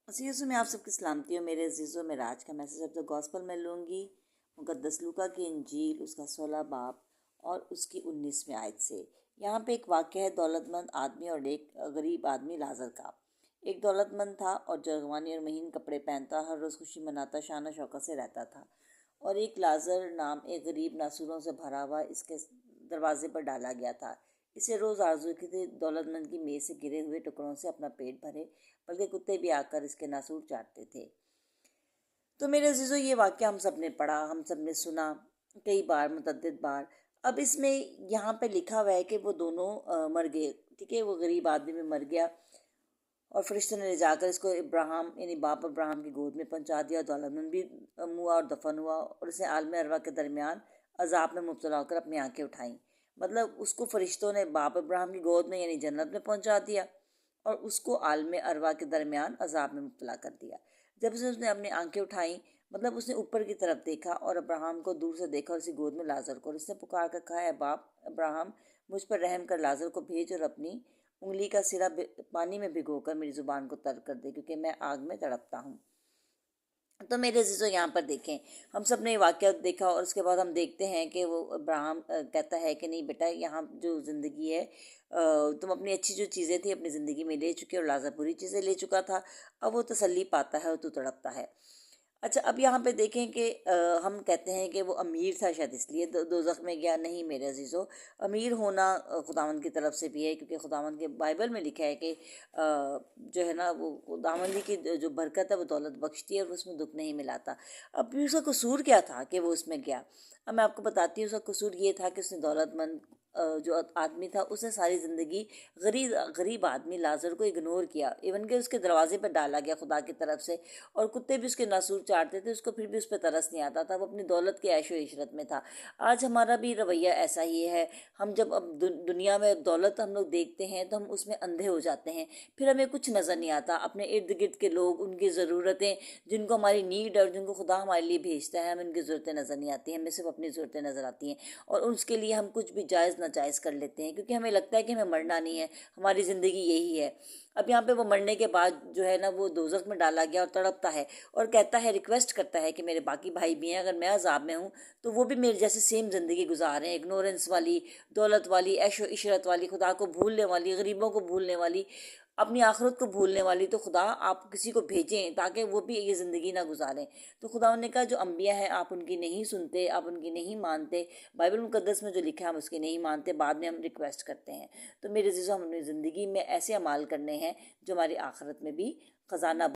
عزیزوں میں آپ سب کی سلامتی ہو۔ میرے عزیزوں میں آج کا میسیج اب گوسپل میں لوں گی مقدس لوکا کی انجیل اس کا 16 باب اور اس کی 19ویں آیت سے۔ یہاں پہ ایک واقعہ ہے دولت مند آدمی اور ایک غریب آدمی لازر کا۔ ایک دولت مند تھا اور جرگوانی اور مہین کپڑے پہنتا، ہر روز خوشی مناتا، شان و شوکت سے رہتا تھا، اور ایک لازر نام ایک غریب ناسوروں سے بھرا ہوا اس کے دروازے پر ڈالا گیا تھا۔ اسے روز آرزو کی تھی دولت مند کی میز سے گرے ہوئے ٹکڑوں سے اپنا پیٹ بھرے، بلکہ کتے بھی آ کر اس کے ناسور چاٹتے تھے۔ تو میرے عزیزوں، یہ واقعہ ہم سب نے پڑھا، ہم سب نے سنا کئی بار، متعدد بار۔ اب اس میں یہاں پہ لکھا ہوا ہے کہ وہ دونوں مر گئے، ٹھیک ہے، وہ غریب آدمی میں مر گیا اور فرشتوں نے لے جا کر اس کو ابراہیم یعنی باپ ابراہیم کی گود میں پہنچا دیا۔ دولت مند بھی ہوا اور دفن ہوا، اور اسے عالم ارواح کے درمیان عذاب میں مبتلا ہو کر اپنی آنکھیں اٹھائیں۔ مطلب اس کو فرشتوں نے باپ ابراہیم کی گود میں یعنی جنت میں پہنچا دیا، اور اس کو عالم ارواح کے درمیان عذاب میں مبتلا کر دیا۔ جب اس نے اپنی آنکھیں اٹھائیں، مطلب اس نے اوپر کی طرف دیکھا اور ابراہیم کو دور سے دیکھا اور اسی گود میں لازر کو، اور اس نے پکار کر کہا، اے باپ ابراہیم، مجھ پر رحم کر لازر کو بھیج اور اپنی انگلی کا سرا پانی میں بھگو کر میری زبان کو تر کر دے، کیونکہ میں آگ میں تڑپتا ہوں۔ تو میرے عزیزوں، یہاں پر دیکھیں، ہم سب نے یہ واقعہ دیکھا، اور اس کے بعد ہم دیکھتے ہیں کہ وہ ابراہیم کہتا ہے کہ نہیں بیٹا، یہاں جو زندگی ہے، تم اپنی اچھی جو چیزیں تھیں اپنی زندگی میں لے چکے، اور لازر بری چیزیں لے چکا تھا، اب وہ تسلی پاتا ہے اور تو تڑپتا ہے۔ اچھا، اب یہاں پہ دیکھیں کہ ہم کہتے ہیں کہ وہ امیر تھا، شاید اس لیے دوزخ میں گیا۔ نہیں میرے عزیزوں، امیر ہونا خداوند کی طرف سے بھی ہے، کیونکہ خداوند کے بائبل میں لکھا ہے کہ جو ہے نا، وہ خداوند کی جو برکت ہے وہ دولت بخشتی ہے اور اس میں دکھ نہیں ملاتا۔ اب اس کا قصور کیا تھا کہ وہ اس میں گیا؟ اب میں آپ کو بتاتی ہوں، اس کا قصور یہ تھا کہ اس نے دولت مند جو آدمی تھا، اس نے ساری زندگی غریب آدمی لازر کو اگنور کیا، ایون کہ اس کے دروازے پہ ڈالا گیا خدا کی طرف سے، اور کتے بھی اس کے ناسور چاٹتے تھے، اس کو پھر بھی اس پہ ترس نہیں آتا تھا، وہ اپنی دولت کے عیش و عشرت میں تھا۔ آج ہمارا بھی رویہ ایسا ہی ہے۔ ہم جب اب دنیا میں دولت ہم لوگ دیکھتے ہیں تو ہم اس میں اندھے ہو جاتے ہیں، پھر ہمیں کچھ نظر نہیں آتا۔ اپنے ارد گرد کے لوگ، ان کی ضرورتیں، جن کو ہماری نیڈ اور جن کو خدا ہمارے لیے بھیجتا ہے، ہمیں ان کی ضرورتیں نظر نہیں آتی ہیں، ہمیں صرف اپنی ضرورتیں نظر آتی ہیں، اور اس کے لیے ہم کچھ بھی جائز ناجائز کر لیتے ہیں، کیونکہ ہمیں لگتا ہے کہ ہمیں مرنا نہیں ہے، ہماری زندگی یہی ہے۔ اب یہاں پہ وہ مرنے کے بعد جو ہے نا، وہ دوزخ میں ڈالا گیا اور تڑپتا ہے، اور کہتا ہے، ریکویسٹ کرتا ہے کہ میرے باقی بھائی بھی ہیں، اگر میں عذاب میں ہوں تو وہ بھی میرے جیسے سیم زندگی گزار رہے ہیں، اگنورنس والی، دولت والی، عیش و عشرت والی، خدا کو بھولنے والی، غریبوں کو بھولنے والی، اپنی آخرت کو بھولنے والی۔ تو خدا آپ کسی کو بھیجیں تاکہ وہ بھی یہ زندگی نہ گزاریں۔ تو خدا نے کہا، جو انبیاء ہیں آپ ان کی نہیں سنتے، آپ ان کی نہیں مانتے، بائبل مقدس میں جو لکھا ہے ہم اس کی نہیں مانتے، بعد میں ہم ریکویسٹ کرتے ہیں۔ تو میرے عزیزوں، ہم اپنی زندگی میں ایسے اعمال کرنے ہیں جو ہماری آخرت میں بھی خزانہ